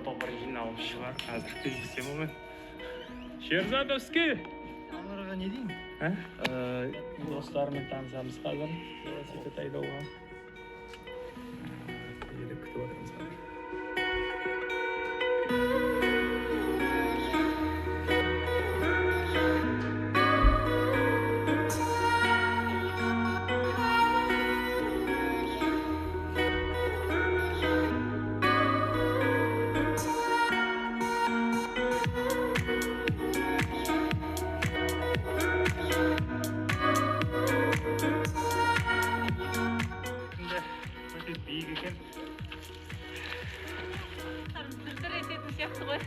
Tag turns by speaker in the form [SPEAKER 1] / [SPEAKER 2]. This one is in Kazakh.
[SPEAKER 1] топыр жиналып шығар қазір кездесемін мен. Шерзадовский!
[SPEAKER 2] Анарға не деймін?
[SPEAKER 1] Достарымен танысамыз қазір. Велосипед айдауға. Елді күтіп отырмыз қазір. Биік екен.
[SPEAKER 3] Дір ететін сияқты ғой.